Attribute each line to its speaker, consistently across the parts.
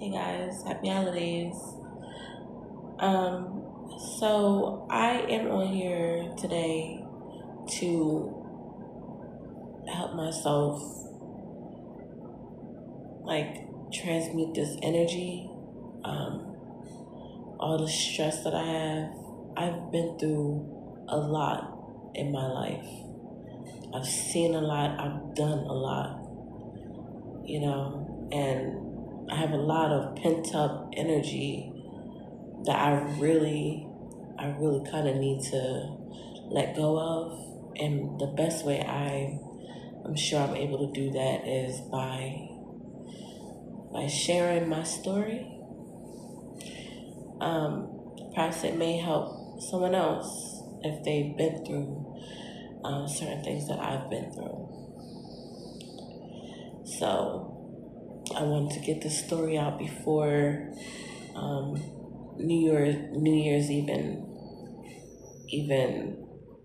Speaker 1: Hey guys, happy holidays. So I am on here today to help myself like transmute this energy, all the stress that I have. I've been through a lot in my life. I've seen a lot, I've done a lot, and I have a lot of pent up energy that I really kind of need to let go of. And the best way I'm sure I'm able to do that is by sharing my story. Perhaps it may help someone else if they've been through certain things that I've been through. So I wanted to get this story out before um, New Year's even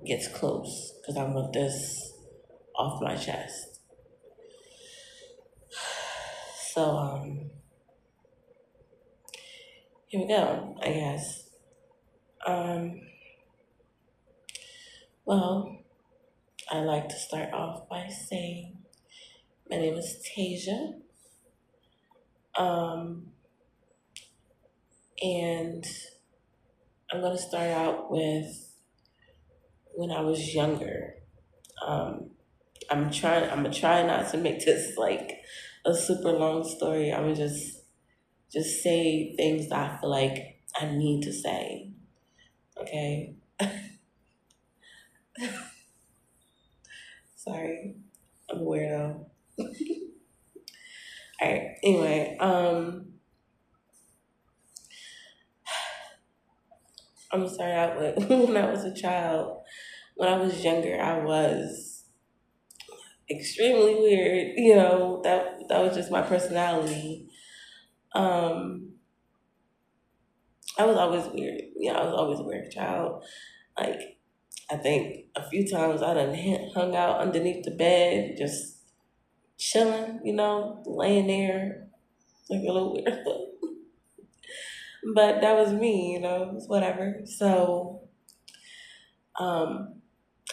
Speaker 1: gets close because I want this off my chest. So here we go, I guess. Um, well, I like to start off by saying my name is Tasia. Um, and I'm gonna start out with when I was younger. Um, I'm gonna try not to make this like a super long story. I'm gonna just say things that I feel like I need to say. Okay. Sorry, I'm a weirdo. All right. Anyway, I'm gonna start out with when I was a child. When I was younger, I was extremely weird. That was just my personality. Um, I was always weird. I was always a weird child. Like I think a few times I done hung out underneath the bed, just chilling. Laying there like a little weird. But that was me. It's whatever. So, um,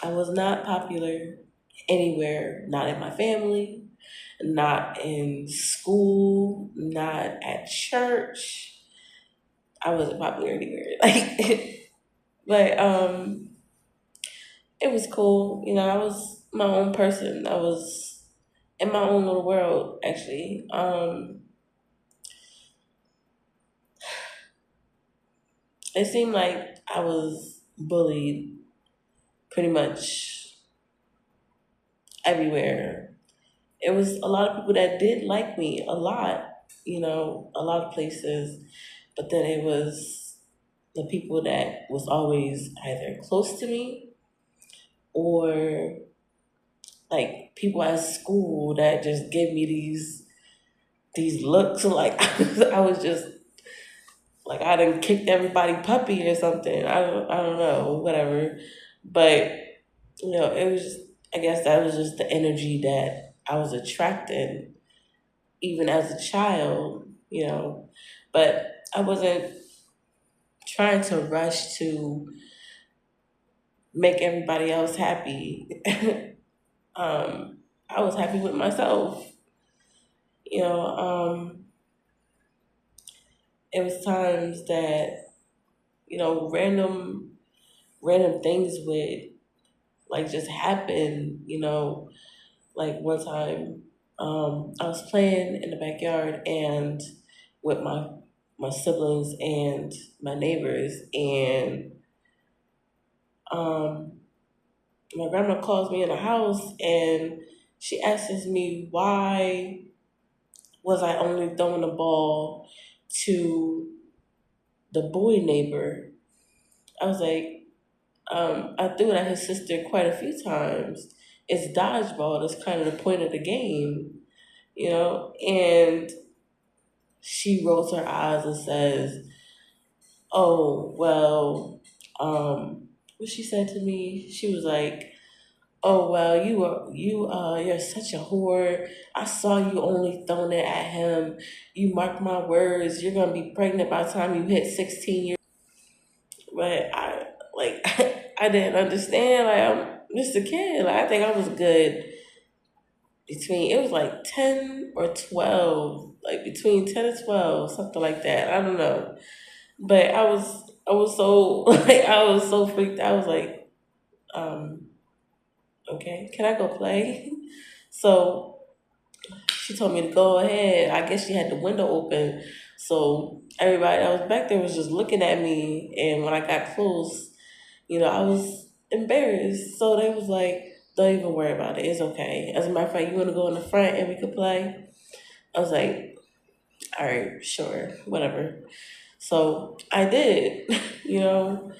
Speaker 1: I was not popular anywhere, not in my family, not in school, not at church. I wasn't popular anywhere. But it was cool. I was my own person. I was in my own little world, actually. It seemed like I was bullied pretty much everywhere. It was a lot of people that did like me a lot, a lot of places, but then it was the people that was always either close to me or like people at school that just gave me these looks like I was just like I done kicked everybody puppy or something. I don't know, whatever. But it was just, I guess that was just the energy that I was attracting even as a child, But I wasn't trying to rush to make everybody else happy. I was happy with myself. You know, um, it was times that, random things would like just happen, like one time, I was playing in the backyard and with my siblings and my neighbors, and um, my grandma calls me in the house and she asks me why was I only throwing the ball to the boy neighbor. I was like, I threw it at his sister quite a few times. It's dodgeball. That's kind of the point of the game, And she rolls her eyes and says, "Oh well." What she said to me, she was like, oh well, you're such a whore. I saw you only throwing it at him. You mark my words, you're gonna be pregnant by the time you hit 16 years. But I like I didn't understand. Like I'm just a kid. Like I think I was good between it was like 10 or 12, like between 10 and 12, something like that. I don't know. But I was so like I was so freaked. I was like, um, okay, can I go play? So she told me to go ahead. I guess she had the window open. So everybody that was back there was just looking at me. And when I got close, I was embarrassed. So they was like, don't even worry about it. It's okay. As a matter of fact, you want to go in the front and we could play? I was like, all right, sure, whatever. So I did, you know.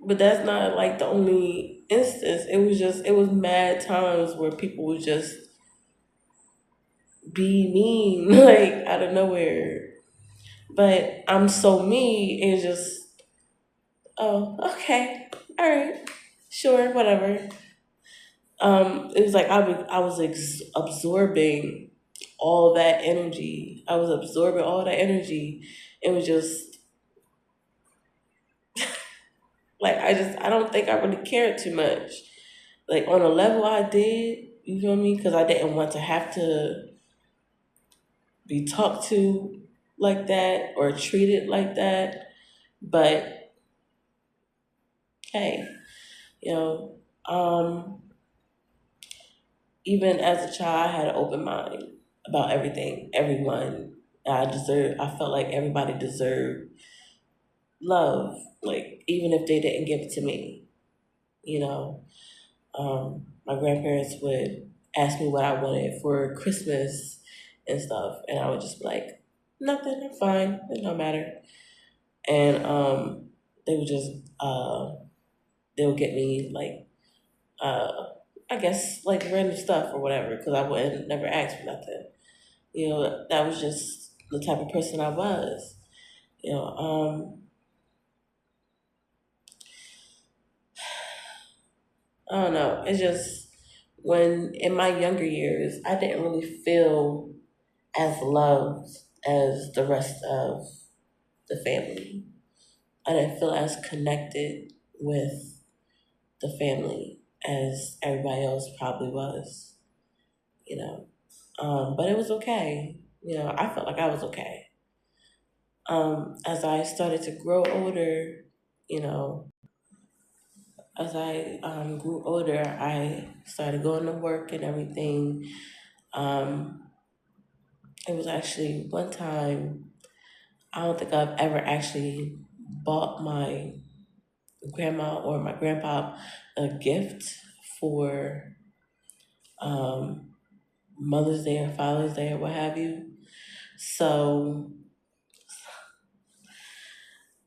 Speaker 1: But that's not like the only instance. It was mad times where people would just be mean, like out of nowhere. But I'm so me, it's just, oh, okay, all right, sure, whatever. It was like I was absorbing all that energy. I was absorbing all that energy. It was just like I don't think I really cared too much. Like on a level I did, you feel me? Because I didn't want to have to be talked to like that or treated like that. But hey, you know, um, even as a child, I had an open mind about everything, everyone. I felt like everybody deserved love, like even if they didn't give it to me. You know, my grandparents would ask me what I wanted for Christmas and stuff, and I would just be like, nothing, I'm fine, it don't matter. And they would just they would get me like uh, I guess like random stuff or whatever because I wouldn't never ask for nothing. That was just the type of person I was. You know, I don't know. It's just when in my younger years, I didn't really feel as loved as the rest of the family. I didn't feel as connected with the family as everybody else probably was, you know. But it was okay. I felt like I was okay. As I started to grow older, you know, as I grew older, I started going to work and everything. Um, it was actually one time, I don't think I've ever actually bought my grandma or my grandpa a gift for um, Mother's Day or Father's Day or what have you. So,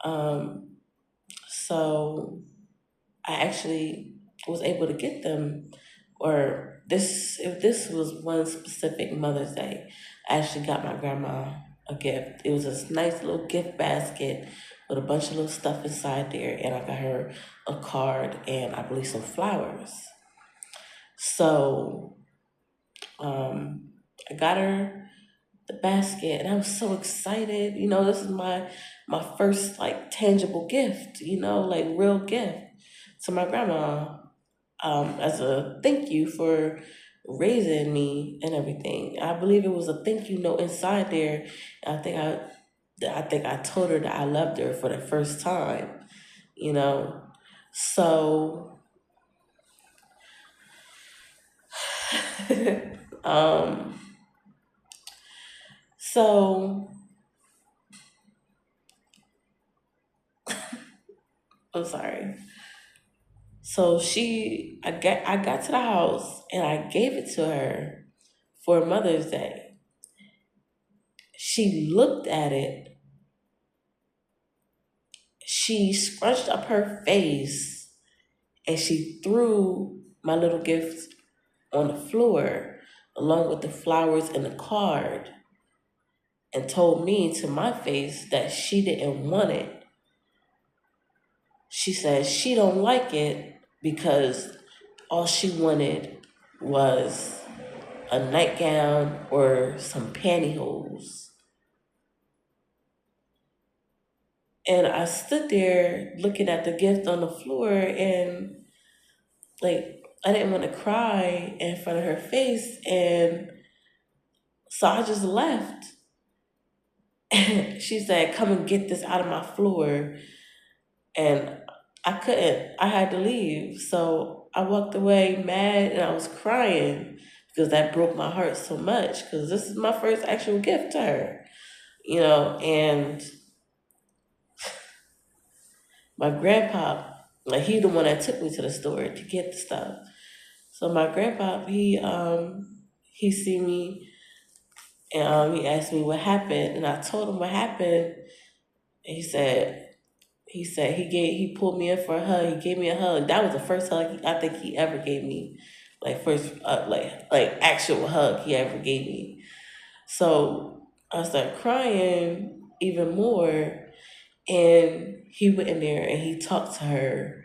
Speaker 1: um, so I actually was able to get them, or this if this was one specific Mother's Day, I actually got my grandma a gift. It was this nice little gift basket with a bunch of little stuff inside there, and I got her a card and I believe some flowers. So um, I got her the basket, and I was so excited. This is my first like tangible gift. Like real gift to my grandma, as a thank you for raising me and everything. I believe it was a thank you note inside there. I think I told her that I loved her for the first time. You know, so um, so I'm sorry. So I got to the house and I gave it to her for Mother's Day. She looked at it. She scrunched up her face and she threw my little gift on the floor along with the flowers and the card and told me to my face that she didn't want it. She said she don't like it because all she wanted was a nightgown or some pantyhose. And I stood there looking at the gift on the floor, and like I didn't want to cry in front of her face, and so I just left. She said, "Come and get this out of my floor." And I couldn't. I had to leave. So I walked away mad and I was crying because that broke my heart so much because this is my first actual gift to her, and my grandpa, like he the one that took me to the store to get the stuff. So my grandpa, he see me and he asked me what happened, and I told him what happened. And he said he pulled me in for a hug. He gave me a hug. That was the first hug I think he ever gave me, like first like actual hug he ever gave me. So I started crying even more, and he went in there and he talked to her,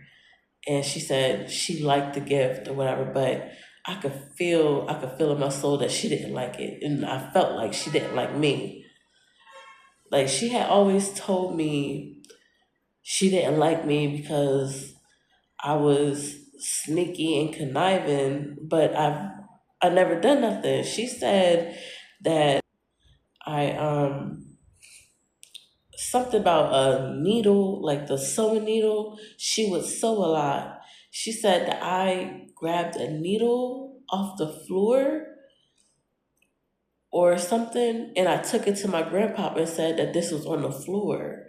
Speaker 1: and she said she liked the gift or whatever, but I could feel in my soul that she didn't like it, and I felt like she didn't like me. Like she had always told me she didn't like me because I was sneaky and conniving, but I never done nothing. She said that I something about a needle, like the sewing needle. She would sew a lot. She said that I grabbed a needle off the floor or something, and I took it to my grandpa and said that this was on the floor,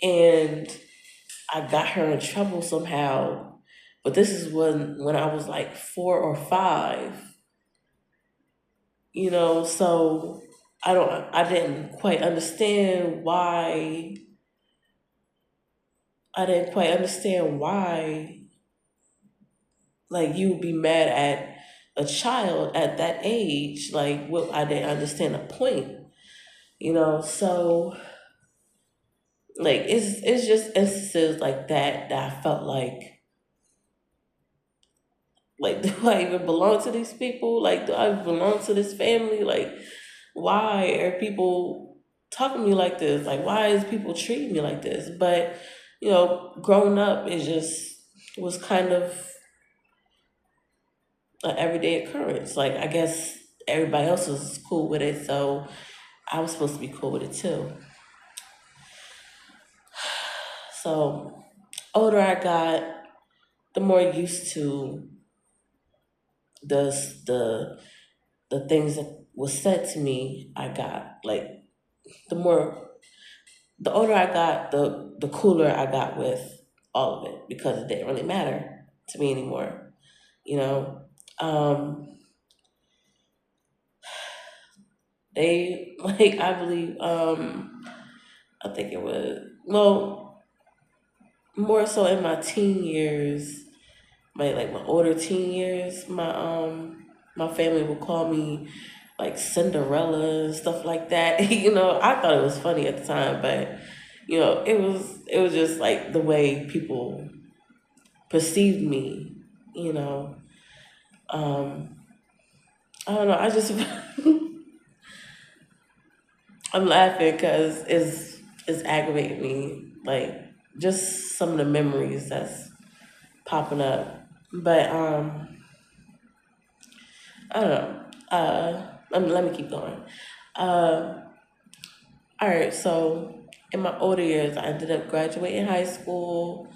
Speaker 1: and I got her in trouble somehow. But this is when I was like 4 or 5, so I didn't quite understand why. I didn't quite understand why, like, you would be mad at a child at that age. Like, what, I didn't understand the point, so like it's just instances like that I felt like, do I even belong to these people? Like, do I belong to this family? Like, why are people talking to me like this? Like, why is people treating me like this? But, growing up, it just was kind of an everyday occurrence. Like, I guess everybody else was cool with it, so I was supposed to be cool with it too. So, older I got, the more used to the the the things that was said to me I got. Like, the more the older I got, the cooler I got with all of it because it didn't really matter to me anymore. You know, um, they like I believe I think it was, well, more so in my teen years, my older teen years, my family would call me like Cinderella and stuff like that. I thought it was funny at the time, but it was just like the way people perceived me, you know. Um, I don't know. I'm laughing because it's aggravating me. Like, just some of the memories that's popping up. But I don't know. Let me keep going. Uh, all right. So in my older years, I ended up graduating high school.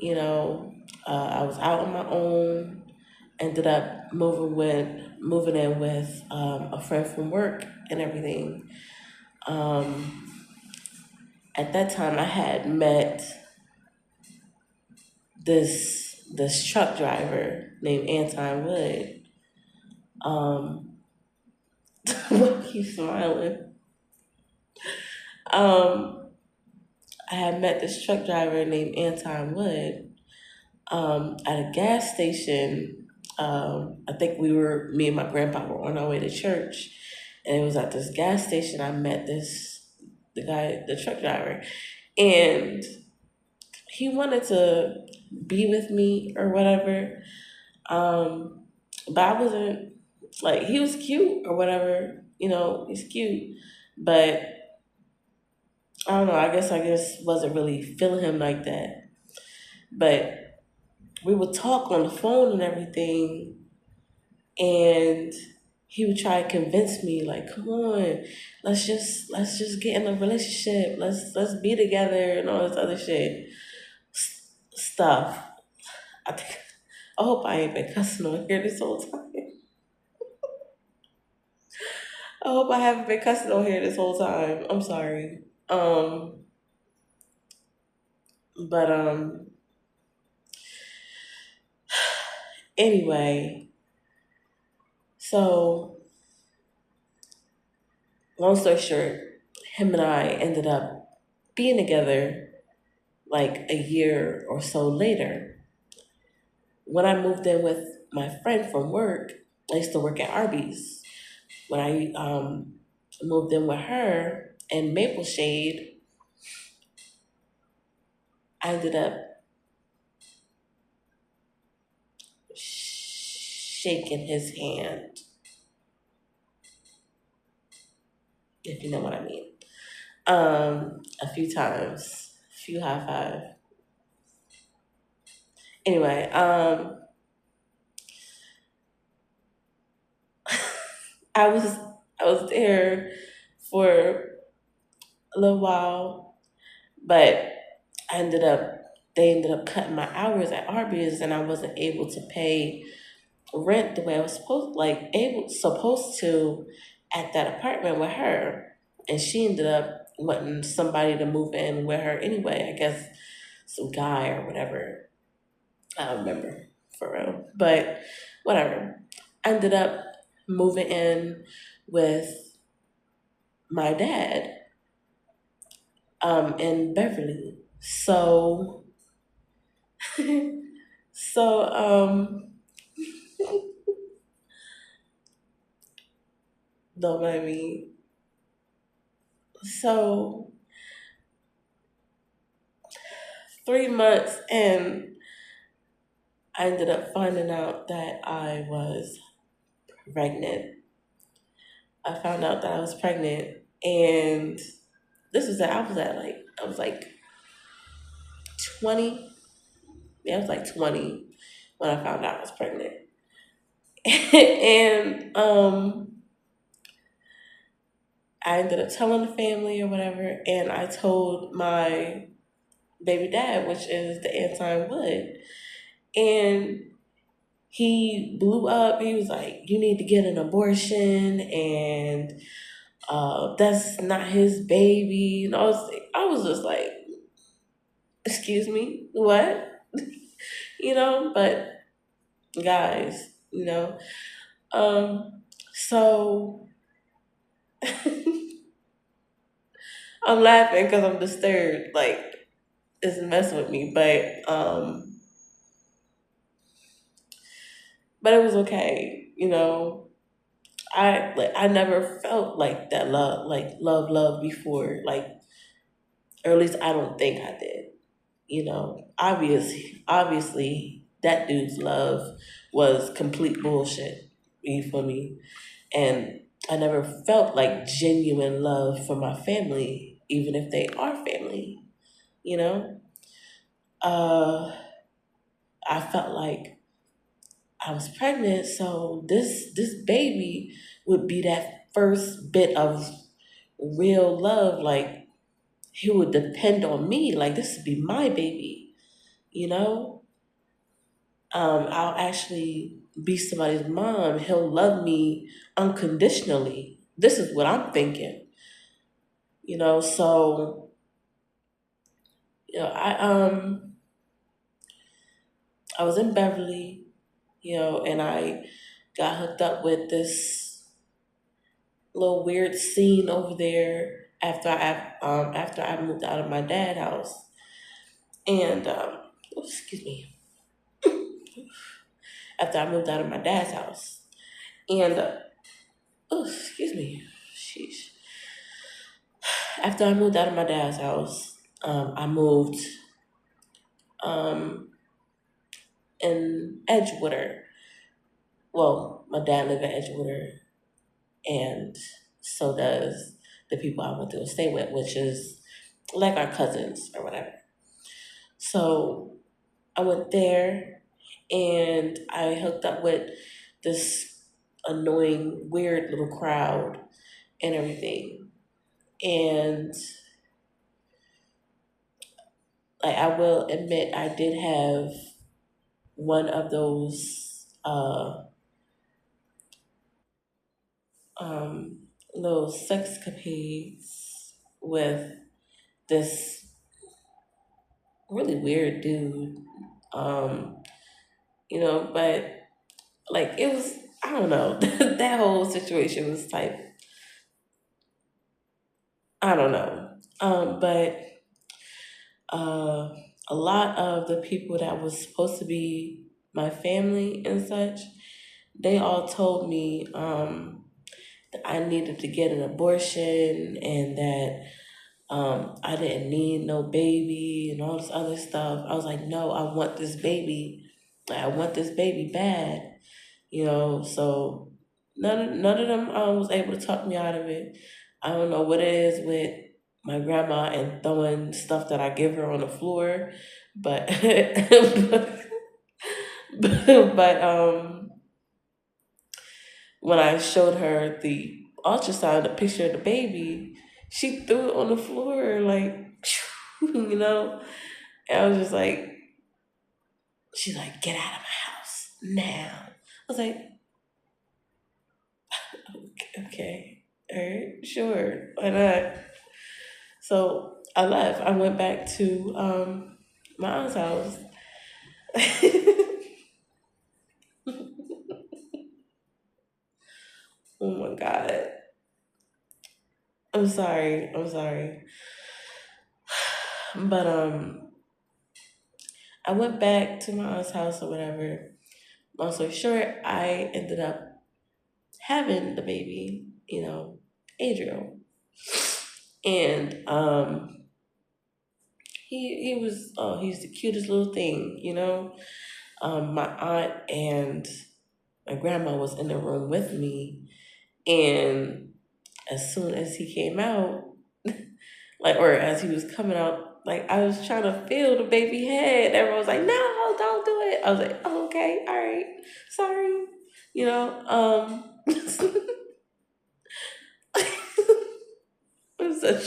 Speaker 1: I was out on my own. Ended up moving in with a friend from work and everything. Um, at that time, I had met this truck driver named Anton Wood. What keeps smiling? Um, I had met this truck driver named Anton Wood at a gas station. I think me and my grandpa were on our way to church, and it was at this gas station I met the truck driver, and he wanted to be with me or whatever. But I wasn't like, he was cute or whatever, he's cute, but I don't know. I guess wasn't really feeling him like that. But we would talk on the phone and everything, and he would try to convince me like, come on, let's just get in a relationship, let's be together and all this other stuff. I think, I hope I ain't been cussing on here this whole time. I hope I haven't been cussing on here this whole time. I'm sorry. um but anyway, so long story short, him and I ended up being together like a year or so later. When I moved in with my friend from work, I used to work at Arby's. When I moved in with her in Maple Shade, I ended up shaking his hand, if you know what I mean. A few times, a few high five. Anyway, I was I was there for a little while, but I ended up they ended up cutting my hours at Arby's, and I wasn't able to pay rent the way I was supposed to at that apartment with her. And she ended up wanting somebody to move in with her anyway. I guess some guy or whatever. I don't remember for real. But whatever. I ended up moving in with my dad in Beverly. So so don't mind me. So 3 months in, I ended up finding out that I was pregnant. I found out that I was pregnant, and I was like 20. Yeah, I was like 20 when I found out I was pregnant. And I ended up telling the family or whatever, and I told my baby dad, which is the Anton Wood, and he blew up. He was like, "You need to get an abortion," and that's not his baby. And I was just like, excuse me, what? But guys, so I'm laughing because I'm disturbed. Like, it's messing with me, but it was okay. I never felt like that love, like love before, like, or at least I don't think I did. Obviously, that dude's love was complete bullshit. You feel me? And I never felt like genuine love for my family, even if they are family. You know, uh, I felt like I was pregnant, so this baby would be that first bit of real love. Like, he would depend on me. Like, this would be my baby. You know, I'll actually be somebody's mom. He'll love me unconditionally. This is what I'm thinking. So I was in Beverly, and I got hooked up with this little weird scene over there after I moved out of my dad's house, and excuse me, after I moved out of my dad's house, and excuse me, sheesh. After I moved out of my dad's house, I moved um, in Edgewater. Well, my dad lived in Edgewater, and so does the people I went to stay with, which is like our cousins or whatever. So I went there and I hooked up with this annoying, weird little crowd and everything. And like I will admit, I did have one of those um, little sexcapades with this really weird dude. Um, but like it was, I don't know, that whole situation was type, I don't know. But uh, a lot of the people that was supposed to be my family and such, they all told me that I needed to get an abortion and that I didn't need no baby and all this other stuff. I was like, no, I want this baby. Like, I want this baby bad, So none of them was able to talk me out of it. I don't know what it is with my grandma and throwing stuff that I give her on the floor, but but when I showed her the ultrasound, the picture of the baby, she threw it on the floor like, you know. And I was just like, she's like, get out of my house now. I was like, okay, all right, sure, why not? So I left. I went back to my aunt's house. Oh my god. I'm sorry. I'm sorry. But I went back to my aunt's house or whatever. Long story short, I ended up having the baby, Adriel. And he's the cutest little thing. My aunt and my grandma was in the room with me, and as soon as he came out, like, or as he was coming out, like, I was trying to feel the baby head. Everyone was like, no, don't do it. I was like, oh, okay, all right, sorry. You know, I'm such,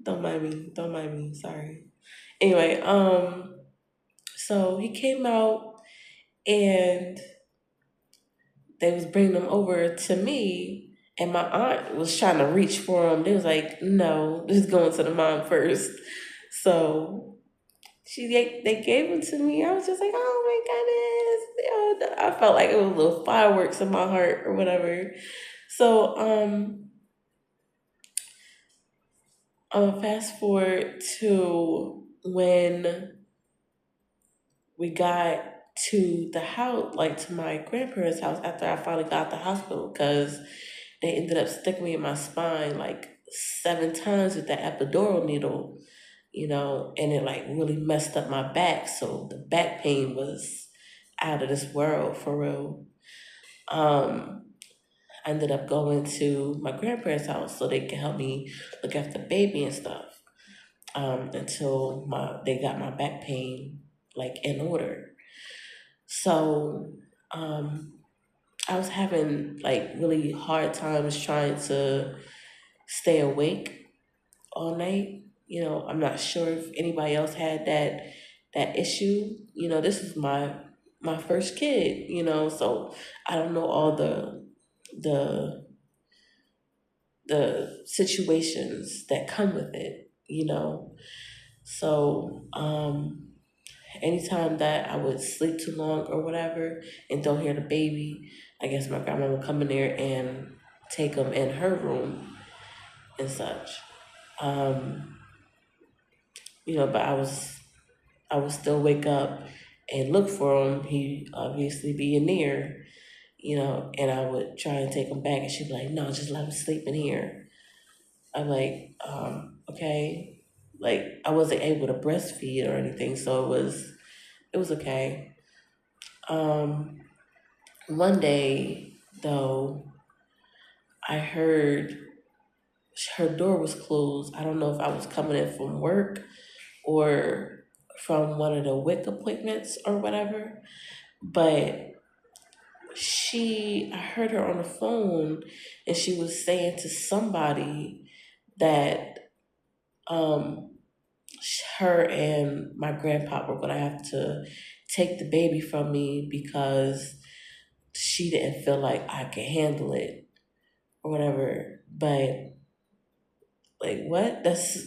Speaker 1: don't mind me, sorry. Anyway, so he came out and they was bringing them over to me, and my aunt was trying to reach for him. They was like, no, just going to the mom first. So they gave them to me. I was just like, oh my goodness. I felt like it was little fireworks in my heart or whatever. So fast forward to when we got to the house, like to my grandparents' house after I finally got the hospital, because they ended up sticking me in my spine like 7 times with that epidural needle, and it like really messed up my back. So the back pain was out of this world for real. Um, I ended up going to my grandparents' house so they could help me look after the baby and stuff. Until they got my back pain like in order. So um, I was having like really hard times trying to stay awake all night. I'm not sure if anybody else had that issue. This is my first kid. So I don't know all the the situations that come with it. So anytime that I would sleep too long or whatever and don't hear the baby, I guess my grandma would come in there and take him in her room and such. Um, but I would still wake up and look for him. He obviously being near, and I would try and take him back, and she'd be like, "No, just let him sleep in here." I'm like, okay. like I wasn't able to breastfeed or anything, so it was okay. Um, One day though, I heard her door was closed. I don't know if I was coming in from work or from one of the WIC appointments or whatever, but I heard her on the phone and she was saying to somebody that um, her and my grandpa were gonna have to take the baby from me because she didn't feel like I could handle it or whatever. But like, what? That's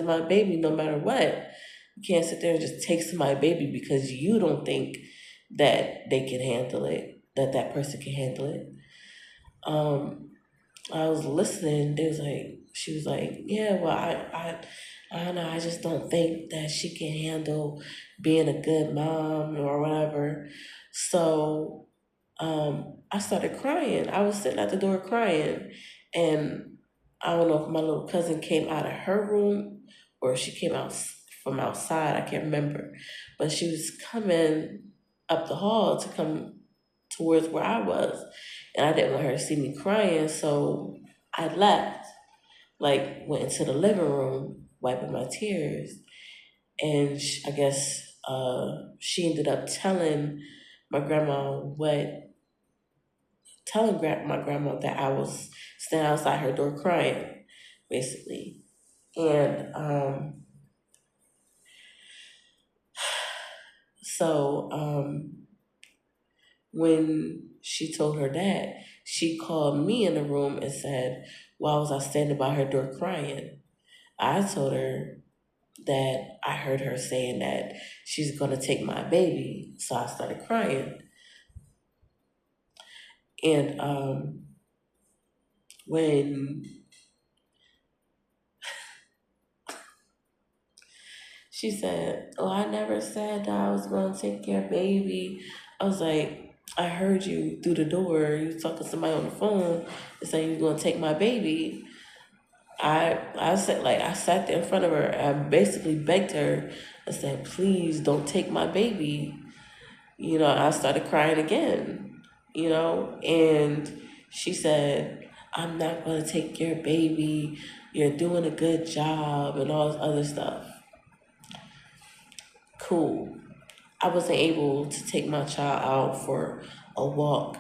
Speaker 1: my baby, no matter what. You can't sit there and just take somebody's baby because you don't think that they can handle it, that person can handle it. Um, I was listening. She was like, yeah, well, I don't know. I just don't think that she can handle being a good mom or whatever. So, I started crying. I was sitting at the door crying, and I don't know if my little cousin came out of her room or she came out from outside. I can't remember, but she was coming up the hall to come towards where I was, and I didn't want her to see me crying, so I left. Like went into the living room, wiping my tears, and I guess she ended up my grandma what my grandma that I was standing outside her door crying, basically. And so when she told her dad, she called me in the room and said, "Why was I standing by her door crying?" I told her that I heard her saying that she's gonna take my baby, so I started crying. And when she said, "Oh, I never said that I was gonna take your baby," I was like, "I heard you through the door. You was talking to somebody on the phone and saying you're gonna take my baby." I said, like, I sat there in front of her. I basically begged her. I said, "Please don't take my baby." I started crying again, and she said, "I'm not going to take your baby. You're doing a good job," and all this other stuff. Cool. I wasn't able to take my child out for a walk.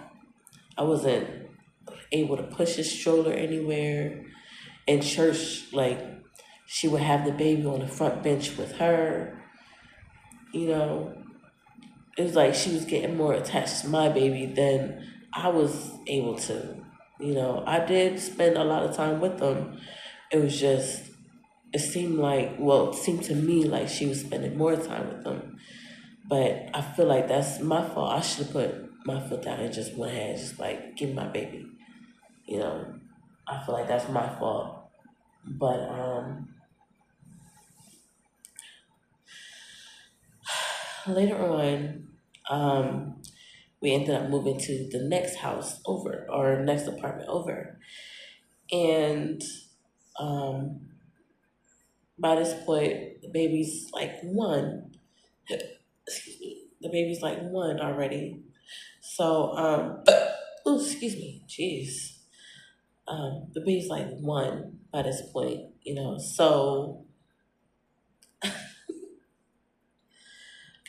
Speaker 1: I wasn't able to push his stroller anywhere. In church, like, she would have the baby on the front bench with her. You know, it was like she was getting more attached to my baby than I was able to. I did spend a lot of time with them. It was just, it seemed to me like she was spending more time with them. But I feel like that's my fault. I should have put my foot down and just went ahead and just like, give me my baby. You know, I feel like that's my fault. But later on, we ended up moving to the next house over or next apartment over. And um, by this point, the baby's like one. Excuse me. The baby's like one already. So, oh, excuse me. Jeez. The baby's like one by this point.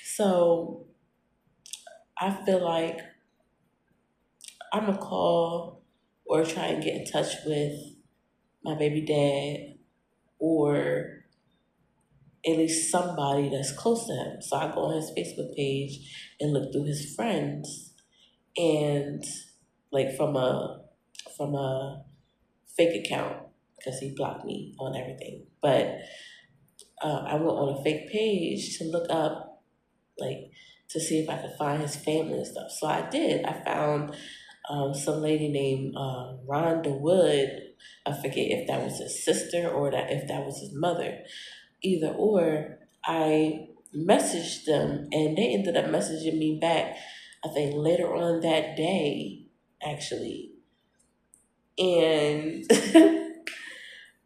Speaker 1: So I feel like I'm gonna call or try and get in touch with my baby dad or at least somebody that's close to him. So I go on his Facebook page and look through his friends and like from a fake account because he blocked me on everything. But I went on a fake page to look up like to see if I could find his family and stuff. So I did. I found some lady named Rhonda Wood. I forget if that was his sister or if that was his mother. Either or, I messaged them and they ended up messaging me back, I think later on that day, actually. And it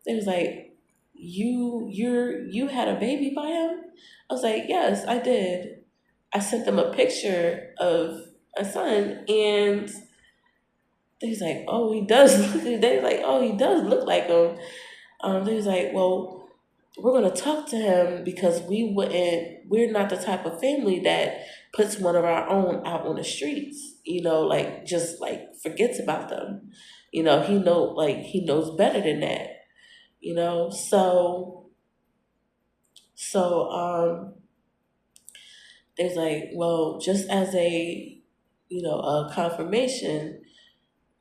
Speaker 1: was like, you had a baby by him? I was like, yes, I did. I sent them a picture of a son, and they was like, oh, he does. They was like, oh, he does look like him. They was like, well, we're gonna talk to him because we're not the type of family that puts one of our own out on the streets. Like just like forgets about them. He knows better than that. So there's like, well, just as a confirmation,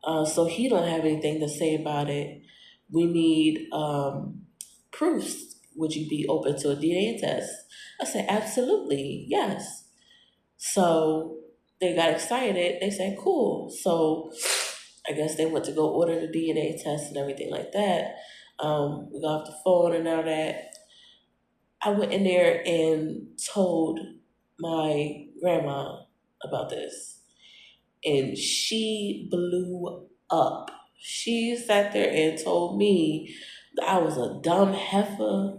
Speaker 1: so he don't have anything to say about it. We need proofs. Would you be open to a DNA test? I said, absolutely, yes. So they got excited. They said, cool. So I guess they went to go order the DNA test and everything like that. We got off the phone and all that. I went in there and told my grandma about this, and she blew up. She sat there and told me that I was a dumb heifer,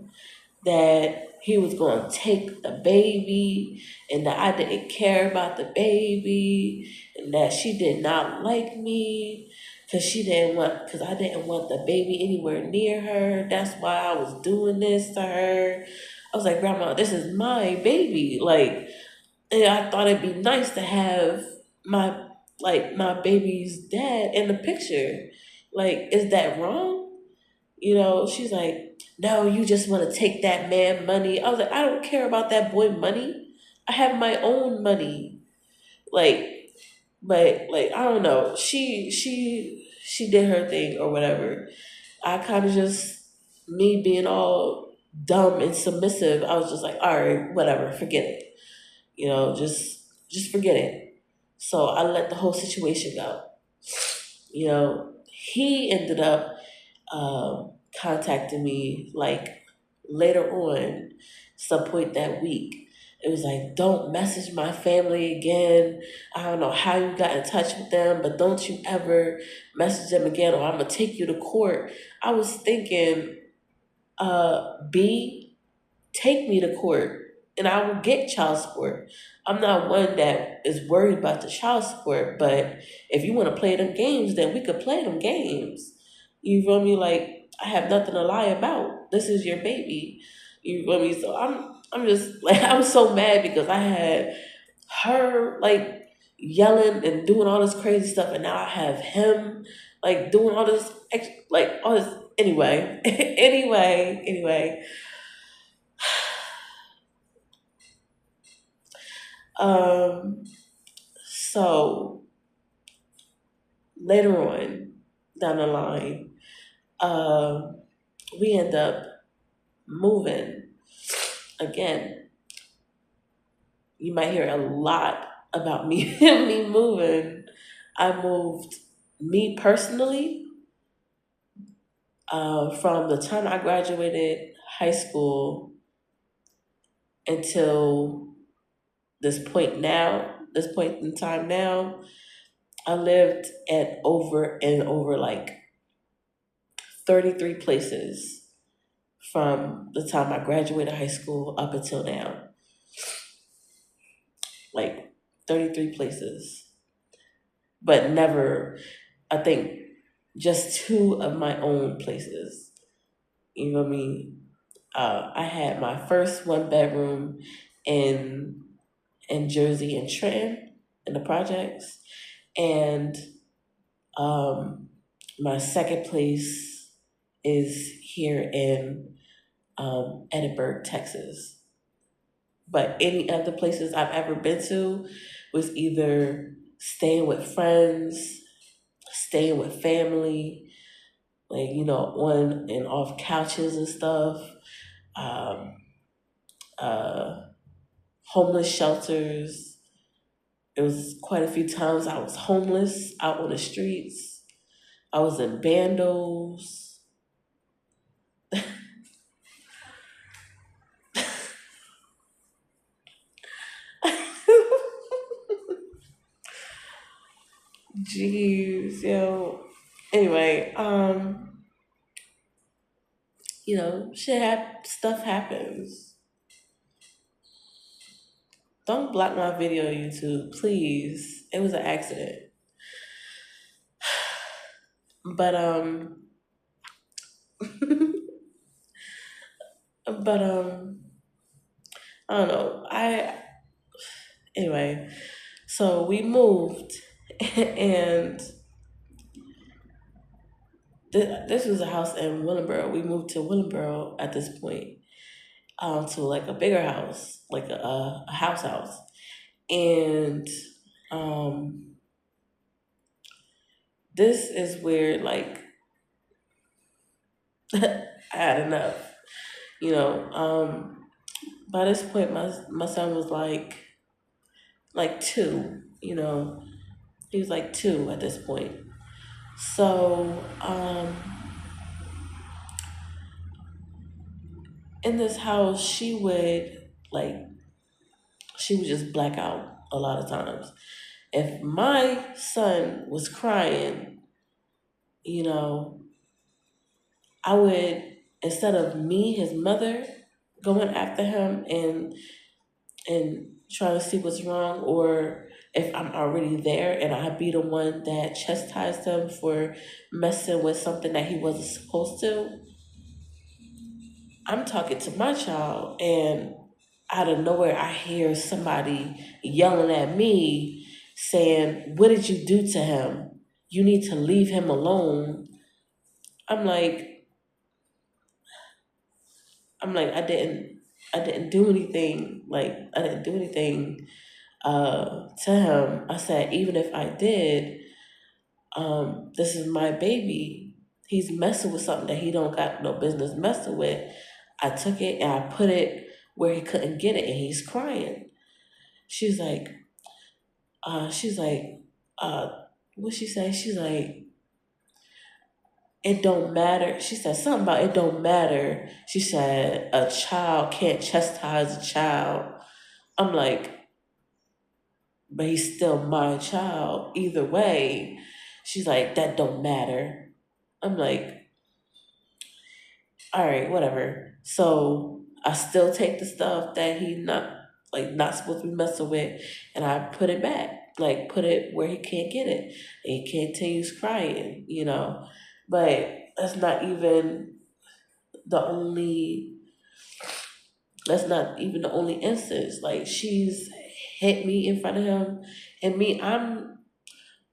Speaker 1: that he was going to take the baby, and that I didn't care about the baby, and that she did not like me because I didn't want the baby anywhere near her. That's why I was doing this to her. I was like, Grandma, this is my baby. Like, and I thought it'd be nice to have my my baby's dad in the picture. Like, is that wrong? She's like, no, you just want to take that man money. I was like, I don't care about that boy money. I have my own money. Like, but like, I don't know. She did her thing or whatever. I kind of just, me being all dumb and submissive, I was just like, all right, whatever, forget it. Just forget it. So I let the whole situation go. He ended up contacting me like later on, some point that week. It was like, don't message my family again. I don't know how you got in touch with them, but don't you ever message them again, or I'm gonna take you to court. I was thinking, B, take me to court and I will get child support. I'm not one that is worried about the child support, but if you want to play them games, then we could play them games. You feel me? Like, I have nothing to lie about. This is your baby. You feel me? So I'm just like, I'm so mad because I had her like yelling and doing all this crazy stuff, and now I have him like doing all this like all this anyway. Anyway. Um, so later on down the line, we end up moving again. You might hear a lot about me me moving. I moved, me personally, from the time I graduated high school until this point in time now. I lived at over and over like 33 places from the time I graduated high school up until now. Like 33 places. But never, I think, just two of my own places. You know what I mean? I had my first one bedroom in Jersey and Trenton in the projects. And my second place is here in Edinburgh, Texas. But any other places I've ever been to was either staying with friends, staying with family, like, on and off couches and stuff, um, uh, homeless shelters. It was quite a few times I was homeless out on the streets. I was in bandos. Jeez, yo. Anyway, stuff happens. Don't block my video, YouTube, please. It was an accident. But but I don't know. I Anyway. So we moved, and this was a house in Willingboro. We moved to Willingboro at this point, to like a bigger house, like a house, and um, this is where like I had enough. You know, by this point, my son was like two. He was like two at this point. So in this house, she would just black out a lot of times. If my son was crying, you know, I would, instead of me, his mother, going after him and trying to see what's wrong, or if I'm already there and I'd be the one that chastised him for messing with something that he wasn't supposed to, I'm talking to my child, and out of nowhere, I hear somebody yelling at me saying, "What did you do to him? You need to leave him alone." I'm like, I didn't do anything. Like, I didn't do anything to him. I said, even if I did, this is my baby. He's messing with something that he don't got no business messing with. I took it and I put it where he couldn't get it, and he's crying. She's like, she's like, uh, what she say? She's like, it don't matter. She said something about it don't matter. She said a child can't chastise a child. I'm like, but he's still my child. Either way, she's like, that don't matter. I'm like, all right, whatever. So I still take the stuff that he not supposed to be messing with, and I put it back, like put it where he can't get it. And he continues crying, But that's not even the only. That's not even the only instance. Like, she's hit me in front of him, and me, I'm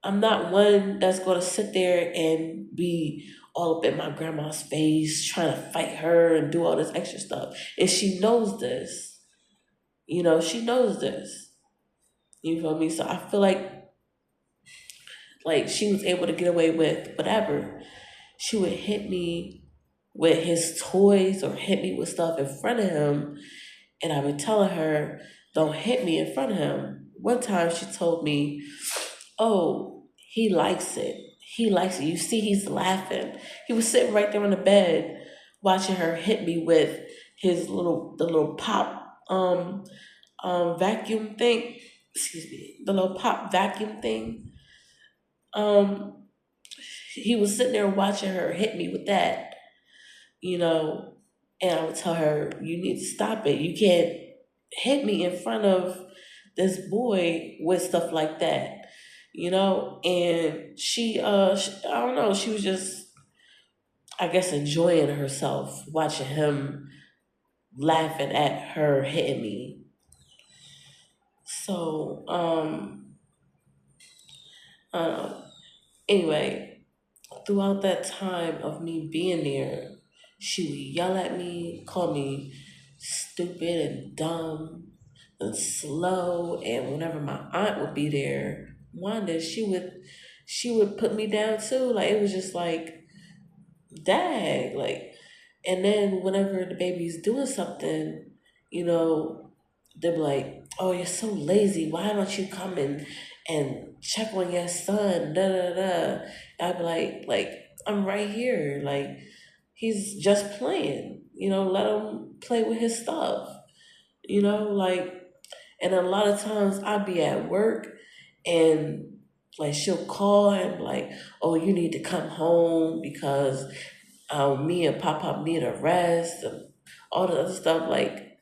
Speaker 1: not one that's gonna sit there and be all up in my grandma's face trying to fight her and do all this extra stuff. And she knows this. She knows this. You feel me? So I feel like she was able to get away with whatever. She would hit me with his toys or hit me with stuff in front of him, and I would tell her, don't hit me in front of him. One time she told me, oh, he likes it. He likes it. You see, he's laughing. He was sitting right there on the bed watching her hit me with the little pop vacuum thing. Excuse me, the little pop vacuum thing. Um, he was sitting there watching her hit me with that, you know, and I would tell her, you need to stop it. You can't hit me in front of this boy with stuff like that, and I don't know, she was just, I guess, enjoying herself watching him laughing at her hitting me. So uh, anyway, throughout that time of me being there, she would yell at me, call me stupid and dumb and slow. And whenever my aunt would be there, Wanda, she would put me down too. Like, it was just like, dang, like. And then whenever the baby's doing something, you know, they'll be like, "Oh, you're so lazy. Why don't you come and check on your son?" Da da da. I'd be like, I'm right here. Like, he's just playing. Let him play with his stuff. Like, and a lot of times I'd be at work, and like she'll call and like, "Oh, you need to come home because Me and Pop Pop need a rest and all the other stuff. Like,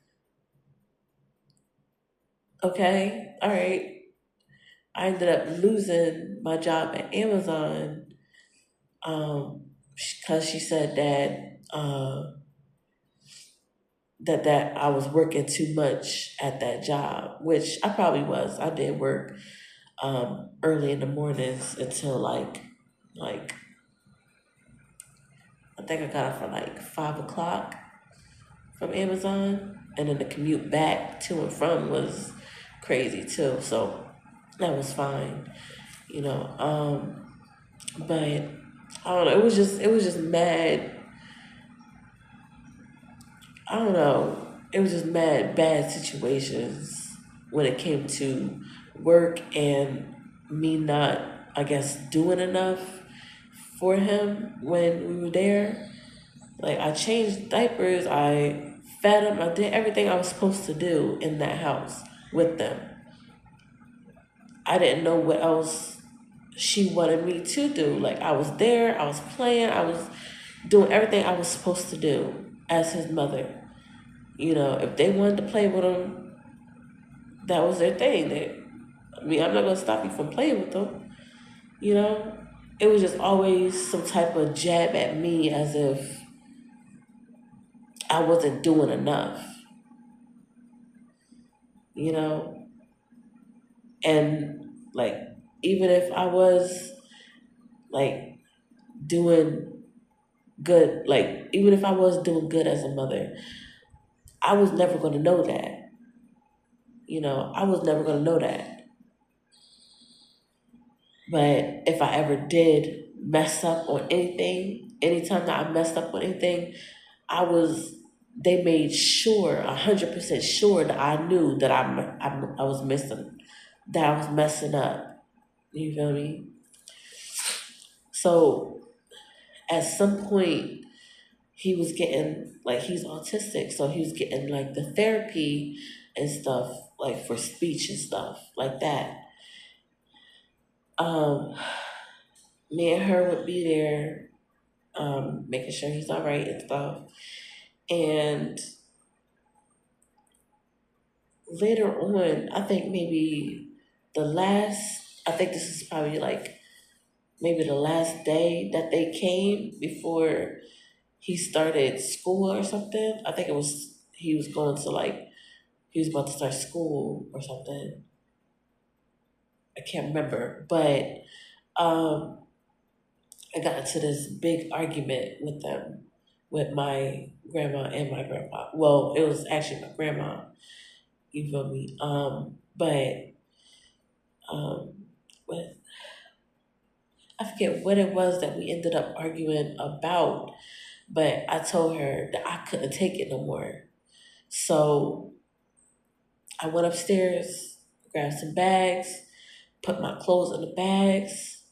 Speaker 1: okay, all right. I ended up losing my job at Amazon because she said that I was working too much at that job, which I probably was. I did work early in the mornings until like I think I got off at like 5 o'clock from Amazon, and then the commute back to and from was crazy too. So that was fine, you know. But I don't know. It was just mad. I don't know. It was just mad bad situations when it came to work and me not, I guess, doing enough for him when we were there. Like, I changed diapers, I fed him, I did everything I was supposed to do in that house with them. I didn't know what else she wanted me to do. Like, I was there, I was playing, I was doing everything I was supposed to do as his mother. You know, if they wanted to play with him, that was their thing. I mean, I'm not gonna stop you from playing with them. You know, it was just always some type of jab at me as if I wasn't doing enough. You know, and like, even if I was like doing good, like even if I was doing good as a mother, I was never gonna know that. You know, I was never gonna know that. But if I ever did mess up on anything, anytime that I messed up on anything, I was, they made sure, 100% sure that I knew that I was missing, that I was messing up. You feel me? So at some point, he was getting, like, he's autistic, so he was getting like the therapy and stuff, like for speech and stuff like that. Um, Me and her would be there, making sure he's all right and stuff. And later on, I think maybe I think this is probably like maybe the last day that they came before he started school or something. I think it was, he was going to like, he was about to start school or something. I can't remember. But um, I got into this big argument with them, with my grandma and my grandpa. Well, it was actually my grandma. You feel me? But um, with, I forget what it was that we ended up arguing about. But I told her that I couldn't take it no more. So I went upstairs, grabbed some bags, put my clothes in the bags,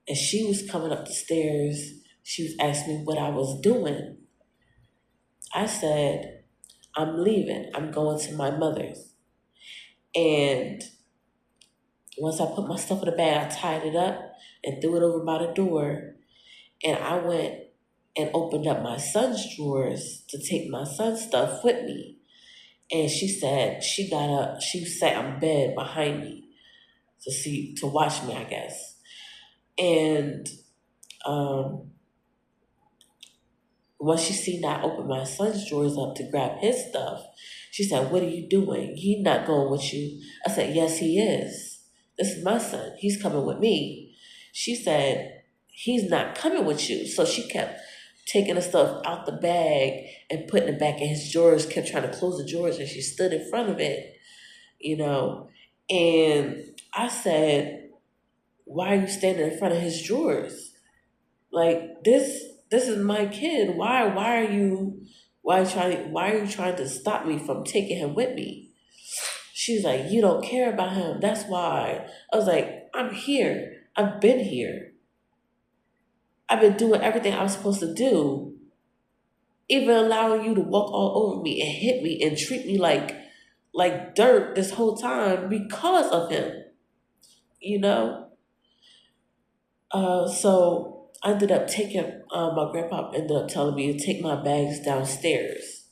Speaker 1: and she was coming up the stairs. She was asking me what I was doing. I said, I'm leaving. I'm going to my mother's. And once I put my stuff in the bag, I tied it up and threw it over by the door. And I went and opened up my son's drawers to take my son's stuff with me. And she said she got up, she sat on bed behind me to watch me, I guess. And um, once she seen that I opened my son's drawers up to grab his stuff, she said, "What are you doing? He not going with you." I said, "Yes, he is. This is my son. He's coming with me." She said, "He's not coming with you." So she kept taking the stuff out the bag and putting it back in his drawers, kept trying to close the drawers, and she stood in front of it, you know. And I said, "Why are you standing in front of his drawers? Like, this is my kid. Why are you trying to stop me from taking him with me?" She's like, "You don't care about him. That's why." I was like, "I'm here. I've been here. I've been doing everything I was supposed to do, even allowing you to walk all over me and hit me and treat me like dirt this whole time because of him, you know?" So I ended up taking, my grandpa ended up telling me to take my bags downstairs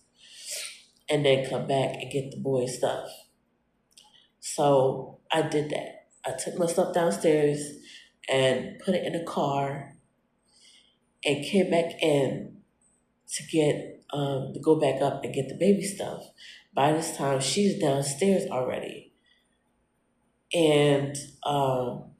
Speaker 1: and then come back and get the boys' stuff. So I did that. I took my stuff downstairs and put it in a car and came back in to get to go back up and get the baby stuff. By this time, she's downstairs already, and um,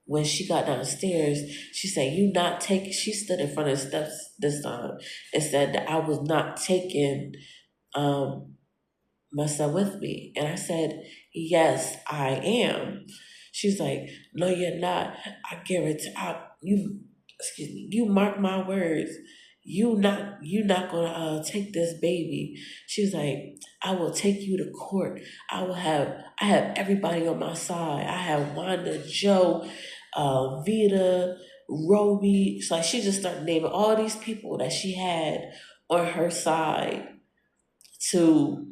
Speaker 1: when she got downstairs, she said, "You not take." She stood in front of the steps this time and said that I was not taking um, my son with me, and I said, "Yes, I am." She's like, "No, you're not. I guarantee. You, excuse me. You mark my words. You not gonna take this baby." She's like, "I will take you to court. I have everybody on my side. I have Wanda, Joe, Vita, Roby." So like, she just started naming all these people that she had on her side to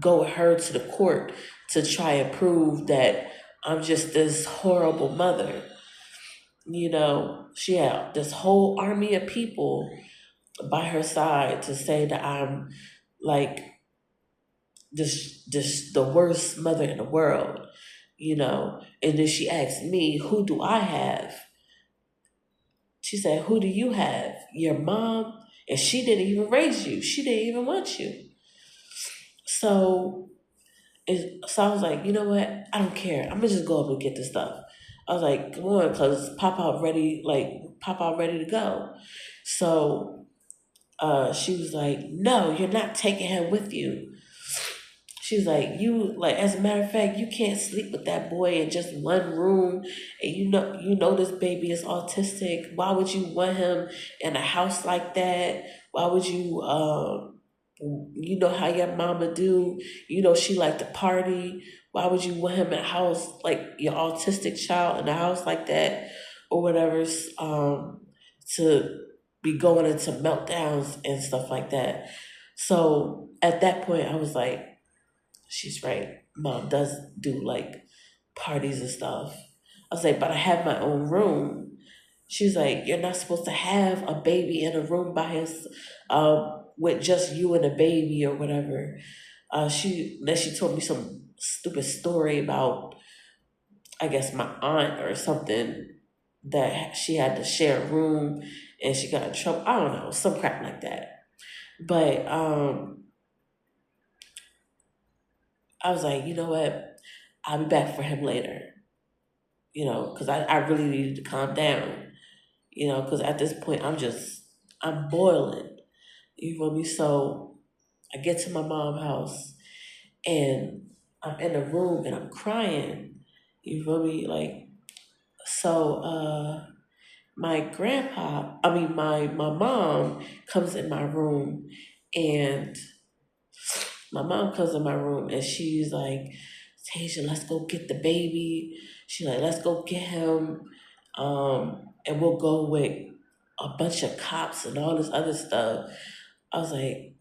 Speaker 1: go with her to the court to try and prove that I'm just this horrible mother. You know, she had this whole army of people by her side to say that I'm like this the worst mother in the world, you know. And then she asked me, "Who do I have?" She said, "Who do you have? Your mom?" And she didn't even raise you. She didn't even want you. So so I was like, you know what? I don't care. I'm gonna just go up and get this stuff. I was like, come on, cause Pop out ready to go. So she was like, no, you're not taking him with you. She's like, as a matter of fact, you can't sleep with that boy in just one room, and you know this baby is autistic. Why would you want him in a house like that? Why would you, you know how your mama do? You know she like to party. Why would you want him in a house like your autistic child in a house like that, or whatever? To be going into meltdowns and stuff like that. So at that point, I was like, she's right. Mom does do like parties and stuff. I was like, but I have my own room. She's like, you're not supposed to have a baby in a room by his, with just you and a baby or whatever. She told me some stupid story about, I guess, my aunt or something, that she had to share a room and she got in trouble. I don't know, some crap like that. But I was like, you know what? I'll be back for him later. You know, because I really needed to calm down. You know, because at this point I'm boiling. You feel me? So I get to my mom's house and I'm in a room and I'm crying. You feel me? Like, so my grandpa, I mean my mom comes in my room, and my mom comes in my room and she's like, Tasia, let's go get the baby. She's like, let's go get him. And we'll go with a bunch of cops and all this other stuff. I was like,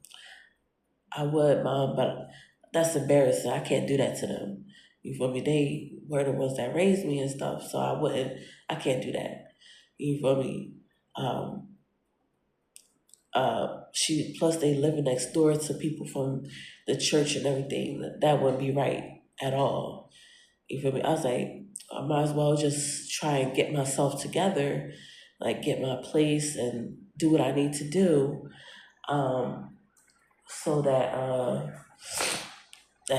Speaker 1: I would, Mom, but that's embarrassing. I can't do that to them. You feel me? They were the ones that raised me and stuff, so I can't do that. You feel me? Um, she plus they living next door to people from the church and everything. That wouldn't be right at all. You feel me? I was like, I might as well just try and get myself together, like get my place and do what I need to do, um, so that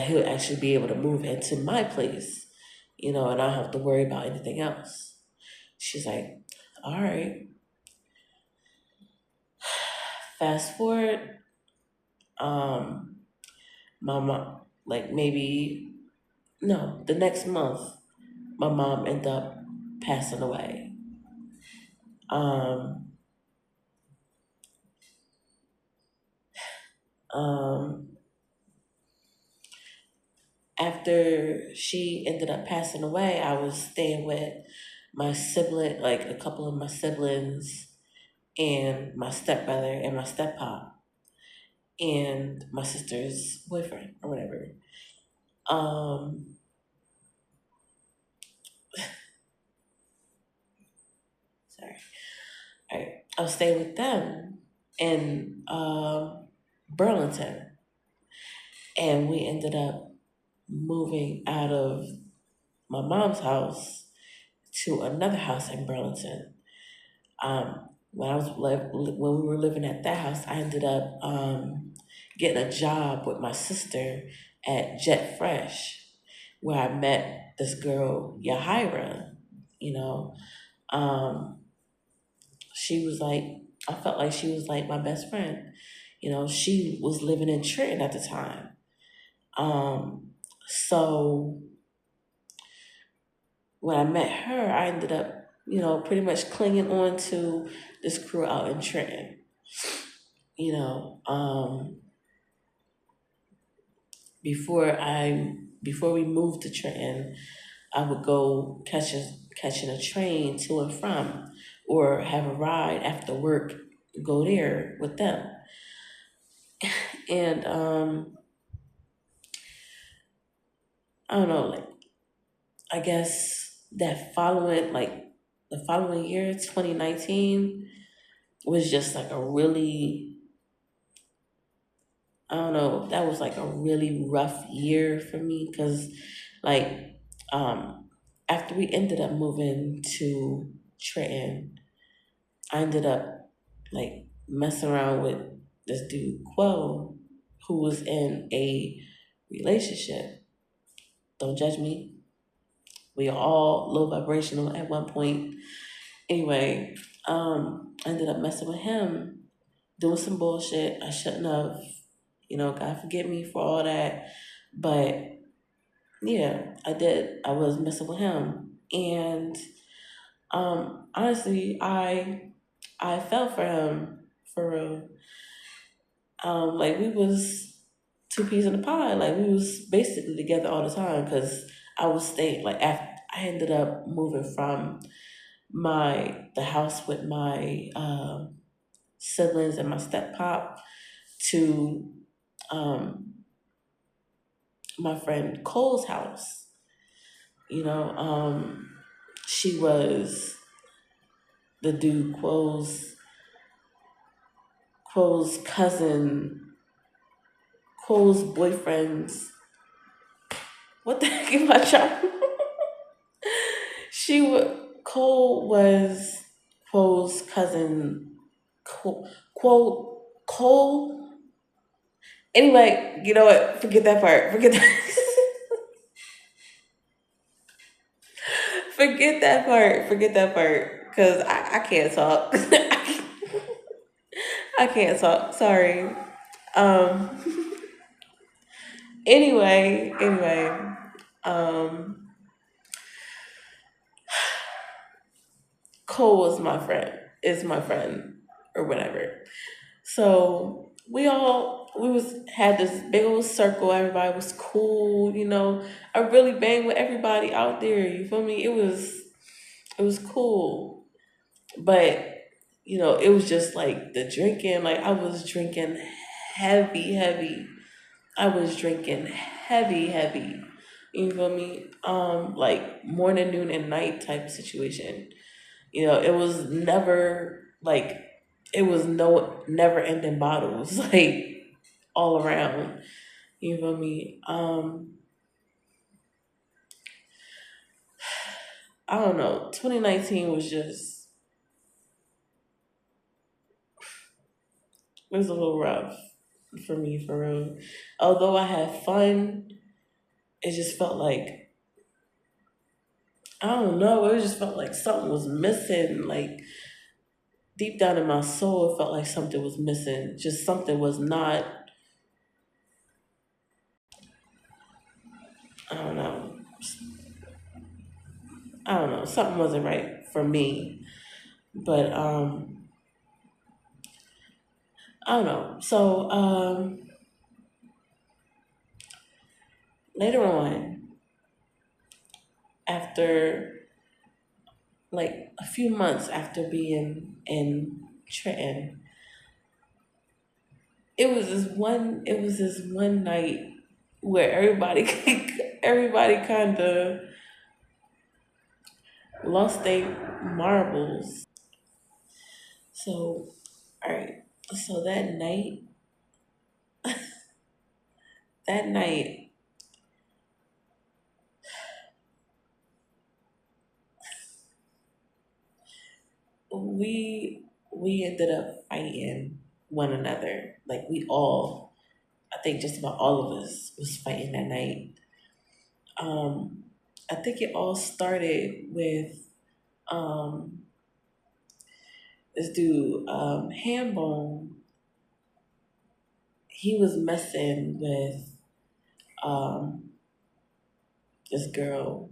Speaker 1: he'll actually be able to move into my place, you know, and I don't have to worry about anything else. She's like, all right. Fast forward, um, my mom, like maybe, no, the next month, my mom ended up passing away. Um, um, After she ended up passing away, I was staying with my sibling, like a couple of my siblings, and my stepbrother and my stepmom, and my sister's boyfriend or whatever. Um, Right. I was staying with them in Burlington, and we ended up moving out of my mom's house to another house in Burlington. When we were living at that house, I ended up getting a job with my sister at Jet Fresh, where I met this girl Yahira. You know, um, she was like, I felt like she was like my best friend. She was living in Trenton at the time. So when I met her, I ended up, pretty much clinging on to this crew out in Trenton. You know, before we moved to Trenton, I would go catching a train to and from, or have a ride after work, go there with them. And I don't know, like, I guess the following year, 2019, was just like a really, I don't know, that was like a really rough year for me because, like, um, after we ended up moving to Trenton, I ended up like messing around with this dude, Quo, who was in a relationship. Don't judge me. We are all low vibrational at one point. Anyway, I ended up messing with him, doing some bullshit I shouldn't have. God forgive me for all that. But yeah, I did. I was messing with him. And honestly, I fell for him, for real. Like, we was two peas in a pod. Like, we was basically together all the time because I was staying, like, after I ended up moving from the house with my siblings and my step pop to um, my friend Cole's house. She was the dude Quo's cousin, Quo's boyfriend's. What the heck am I trying? Cole was Quo's cousin. Cole. Anyway, you know what? Forget that part. Forget that. Forget that part. Forget that part. Cause I can't talk. I can't talk. Sorry. Um. Anyway. Um. Cole was my friend. Is my friend or whatever. So we was had this big old circle. Everybody was cool. I really banged with everybody out there. You feel me? It was cool, but it was just like the drinking. Like, I was drinking heavy, heavy. I was drinking heavy, heavy. You feel me? Like morning, noon, and night type situation. It was never like, it was no never ending bottles like all around. You feel me? I don't know. 2019 was just, it was a little rough for me, for real. Although I had fun, it just felt like, I don't know, it just felt like something was missing. Like, deep down in my soul, it felt like something was missing. Just something was not, I don't know. I don't know. Something wasn't right for me. But I don't know. So later on, after like a few months after being in Trenton, it was this one night where everybody everybody kind of lost their marbles. So, all right. So that night, we ended up fighting one another. Like we all, I think just about all of us was fighting that night. Um, I think it all started with um, this dude, Hambone. He was messing with um, this girl,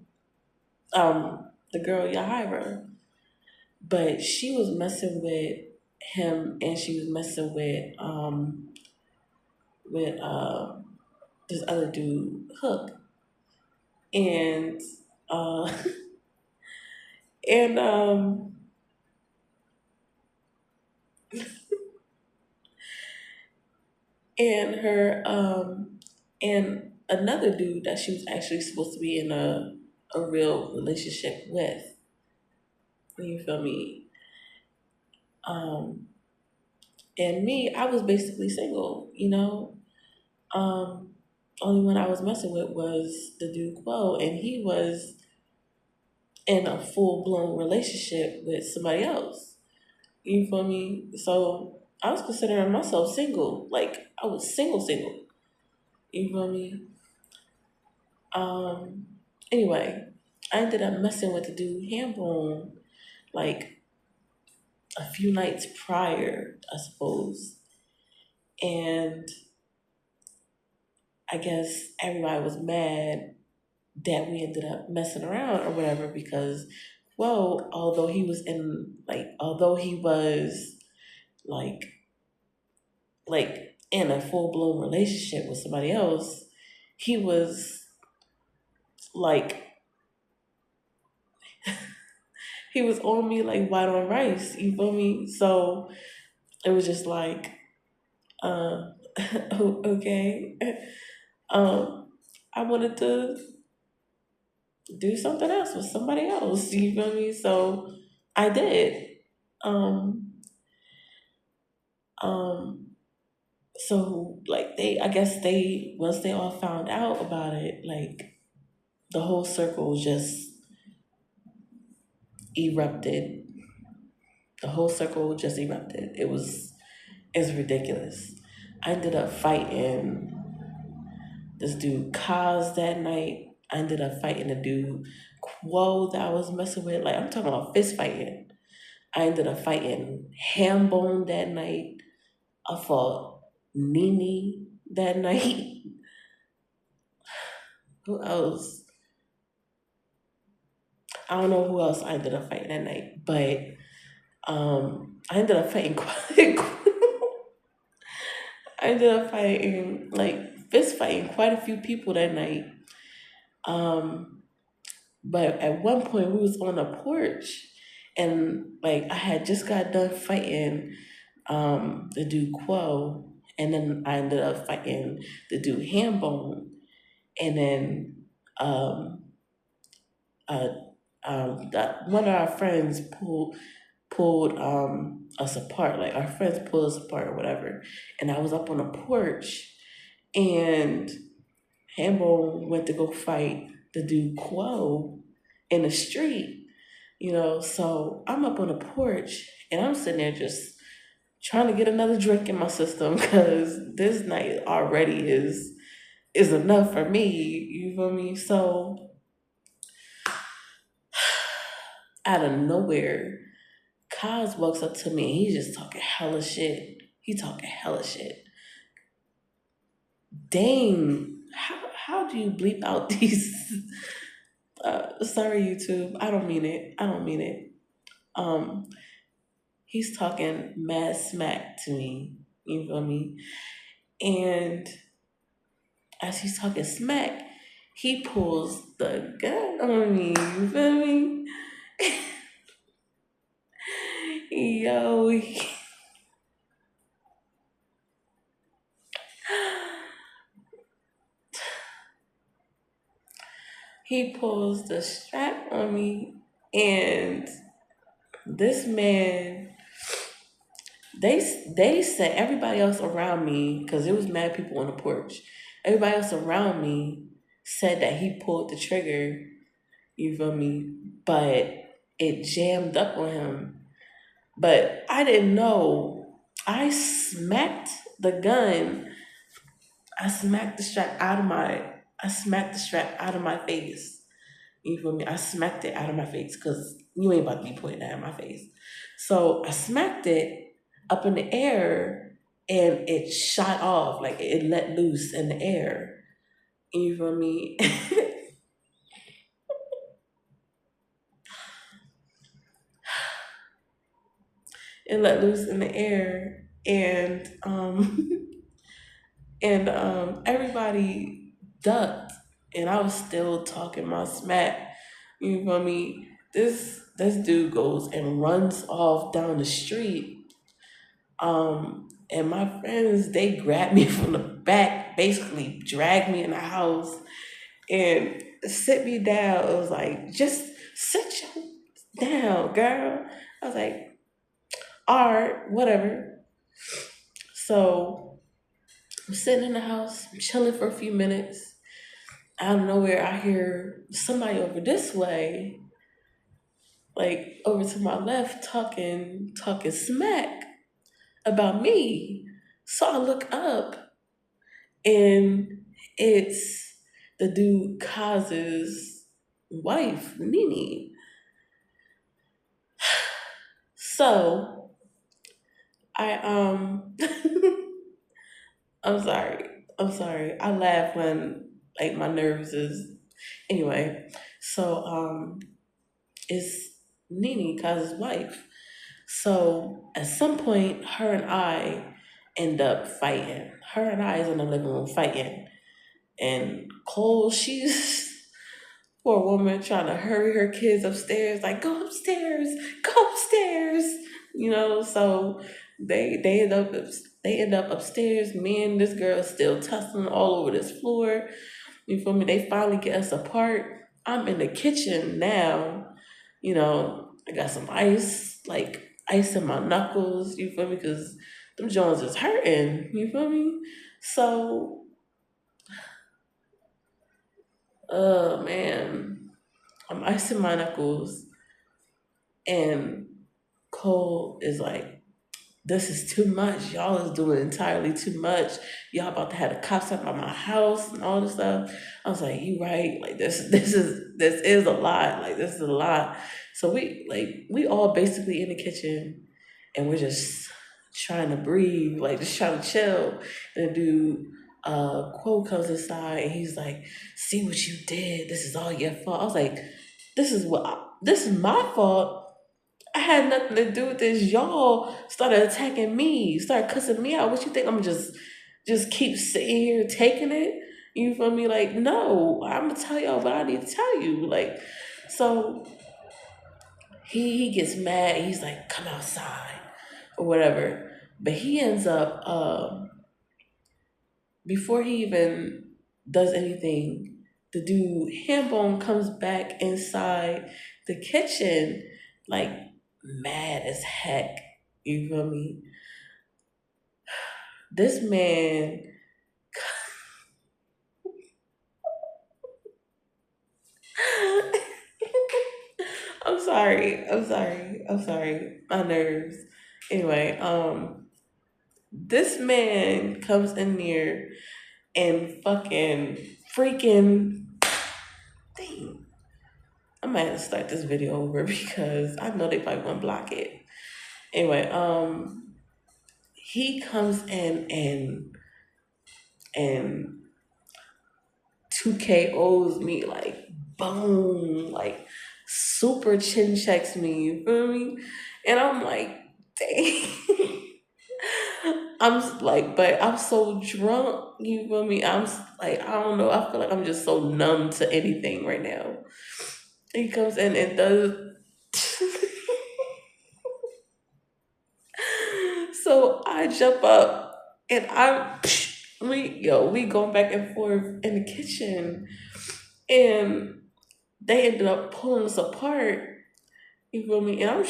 Speaker 1: the girl Yahira, but she was messing with him, and she was messing with this other dude, Hook, and uh, and and her and another dude that she was actually supposed to be in a real relationship with. You feel me? Um, and me, I was basically single. Um, only one I was messing with was the dude Quo, and he was in a full blown relationship with somebody else. You feel me? So I was considering myself single. Like I was single. You feel me? Um. Anyway, I ended up messing with the dude Hambone like a few nights prior, I suppose, and I guess everybody was mad that we ended up messing around or whatever because, well, although he was like in a full blown relationship with somebody else, he was like he was on me like white on rice. You feel me? So it was just like, uh, okay. Um, I wanted to do something else with somebody else. You feel me? So I did. Um, um, so like I guess once they all found out about it, like the whole circle just erupted. The whole circle just erupted. It's ridiculous. I ended up fighting this dude Kaz that night. I ended up fighting a dude Quo that I was messing with. Like I'm talking about fist fighting. I ended up fighting Hambone that night. I fought Nini that night. Who else? I don't know who else I ended up fighting that night, but I ended up fighting I ended up fighting like fist fighting quite a few people that night. Um, but at one point we was on a porch, and like I had just got done fighting the dude Quo, and then I ended up fighting the dude Hambone, and then um, uh, that one of our friends pulled us apart. Like our friends pulled us apart or whatever. And I was up on a porch, and Hambone went to go fight the dude Quo in the street. So I'm up on the porch and I'm sitting there just trying to get another drink in my system because this night already is enough for me. You feel me? So out of nowhere, Kaz walks up to me and he's just talking hella shit. He talking hella shit. Dang, how do you bleep out these? Sorry, YouTube. I don't mean it. I don't mean it. Um, he's talking mad smack to me. You feel me? And as he's talking smack, he pulls the gun on me. You feel me? Yo, he pulls the strap on me, and this man They said everybody else around me, because there was mad people on the porch. Everybody else around me said that he pulled the trigger. You feel me? But it jammed up on him. But I didn't know. I smacked the gun. I smacked the strap out of my. I smacked the strap out of my face. You feel me? I smacked it out of my face because you ain't about to be pointing that at my face. So I smacked it up in the air and it shot off, like it let loose in the air. You feel me? It let loose in the air and everybody ducked and I was still talking my smack. You feel me? This dude goes and runs off down the street. And my friends, they grabbed me from the back, basically dragged me in the house and sit me down. It was like, just sit you down, girl. I was like, all right, whatever. So I'm sitting in the house, I'm chilling for a few minutes. Out of nowhere, I hear somebody over this way, like over to my left, talking smack about me. So I look up and it's the dude Kaz's wife, Nene. So I I'm sorry. I'm sorry. I laugh when like my nerves is anyway. So it's Nene Kaz's wife. So at some point her and I end up fighting. Her and I is in the living room fighting. And Cole, she's poor woman trying to hurry her kids upstairs, like go upstairs, go upstairs. So they end up upstairs. Me and this girl still tussling all over this floor. You feel me? They finally get us apart. I'm in the kitchen now. I got some ice, like ice in my knuckles. You feel me? Because them Jones is hurting. You feel me? So, oh man, I'm icing my knuckles. And Cole is like, this is too much. Y'all is doing entirely too much. Y'all about to have the cops up at my house and all this stuff. I was like, you right. Like this is a lot. Like this is a lot. So we all basically in the kitchen and we're just trying to breathe, like just trying to chill. And the dude Quo comes inside and he's like, see what you did. This is all your fault. I was like, this is my fault. I had nothing to do with this. Y'all started attacking me, started cussing me out. What you think? I'm just keep sitting here taking it? You feel me? Like, no, I'm gonna tell y'all what I need to tell you. Like, so he gets mad. He's like, come outside or whatever. But he ends up before he even does anything, the dude Hambone comes back inside the kitchen, like mad as heck. You feel me? This man, I'm sorry. I'm sorry. I'm sorry. My nerves. Anyway, this man comes in there and fucking freaking dang. I might have to start this video over because I know they probably won't block it. Anyway, he comes in and 2 KOs me like boom, like super chin checks me, you feel me? And I'm like, dang. But I'm so drunk, you feel me? Like, I don't know, I feel like I'm just so numb to anything right now. He comes in and does. So I jump up and we going back and forth in the kitchen and they ended up pulling us apart You feel me? And I'm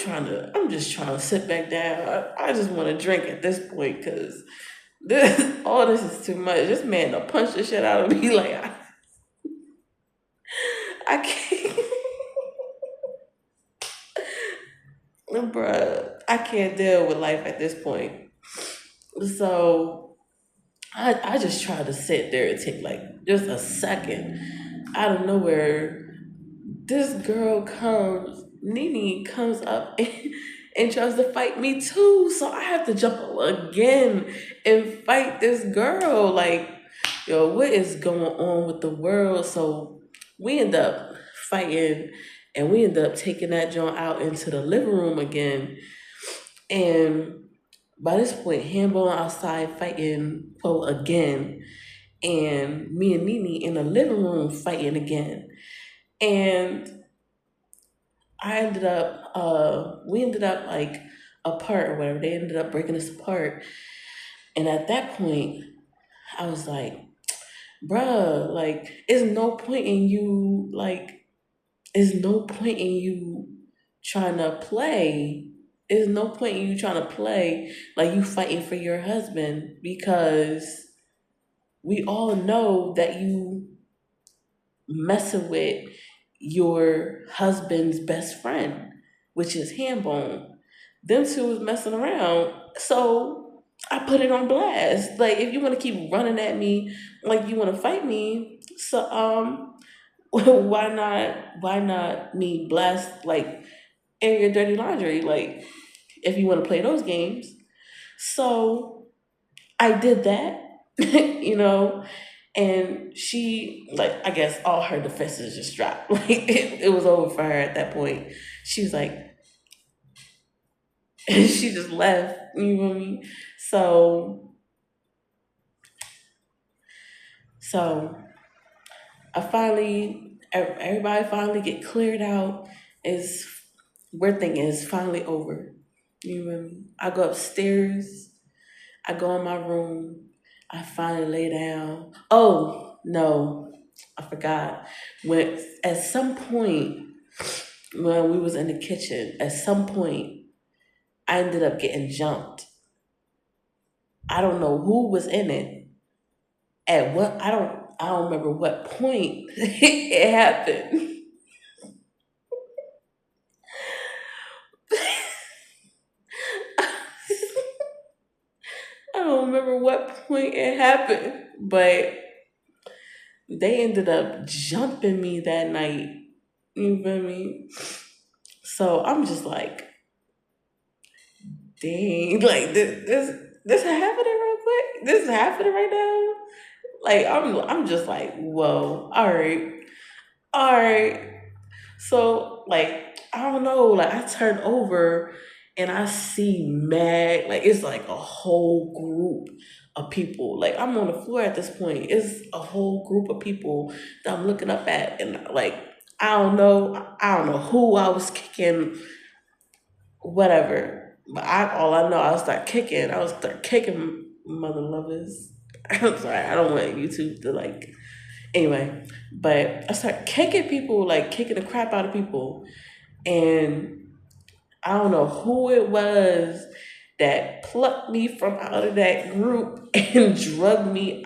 Speaker 1: just trying to sit back down. I just want to drink at this point because all this is too much. This man done punch the shit out of me. Like, I can't, bruh, I can't deal with life at this point. So I just tried to sit there and take like just a second. Out of nowhere, this girl comes, Nene comes up and tries to fight me too. So I have to jump up again and fight this girl. Like, yo, what is going on with the world? So we end up fighting and we end up taking that joint out into the living room again. And by this point, Handball outside fighting Poe again. And me and Nene in the living room fighting again. And we ended up like apart or whatever. They ended up breaking us apart. And at that point, I was like, bruh, like, there's no point in you, like, there's no point in you trying to play. There's no point in you trying to play like you fighting for your husband because we all know that you messing with your husband's best friend, which is Hambone. Them two was messing around. So I put it on blast. Like if you want to keep running at me like you want to fight me, so why not me blast like air your dirty laundry like if you want to play those games. So I did that, you know, and she, like, I guess all her defenses just dropped. Like, it was over for her at that point. She was like, and she just left, you know what I mean? So everybody finally get cleared out. Is weird thing is finally over. You know what I mean? I go upstairs, I go in my room, I finally lay down. Oh, no, I forgot. When at some point when we was in the kitchen, at some point I ended up getting jumped. I don't know who was in it. At what I don't remember what point it happened. I don't remember what point it happened, but they ended up jumping me that night. You feel me? So I'm just like, dang, like this is happening real quick. This is happening right now. Like I'm just like, whoa, all right. So like I don't know, like I turn over and I see mad, like it's like a whole group of people. Like I'm on the floor at this point. It's a whole group of people that I'm looking up at, and like I don't know who I was kicking, whatever. But all I know, I start kicking. I was start kicking mother lovers. I'm sorry, I don't want YouTube to like. Anyway, but I start kicking people, like kicking the crap out of people, and I don't know who it was that plucked me from out of that group and drugged me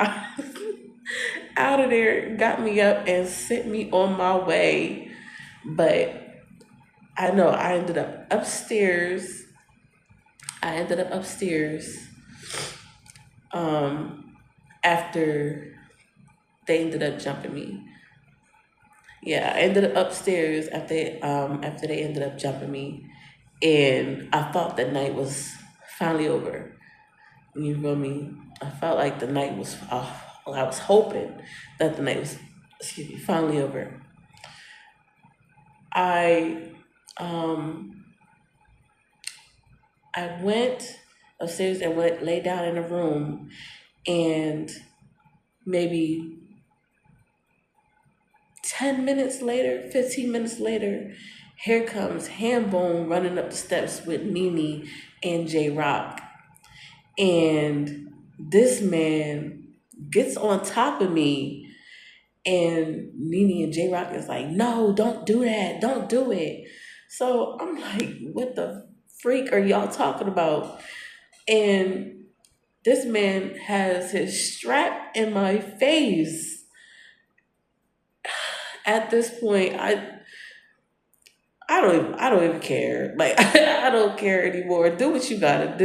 Speaker 1: out of there, got me up and sent me on my way. But I know I ended up upstairs. I ended up upstairs um, after they ended up jumping me. Yeah, I ended up upstairs after they ended up jumping me, and I thought the night was finally over. You feel me? I felt like the night was. Well, I was hoping that the night was, excuse me, finally over. I um I went upstairs and went lay down in a room, and maybe 10 minutes later, 15 minutes later, here comes Hambone running up the steps with Nene and J Rock. And this man gets on top of me, and Nene and J Rock is like, no, don't do that, don't do it. So I'm like, what the freak are y'all talking about? And this man has his strap in my face. At this point, I don't even care. Like I don't care anymore. Do what you gotta do.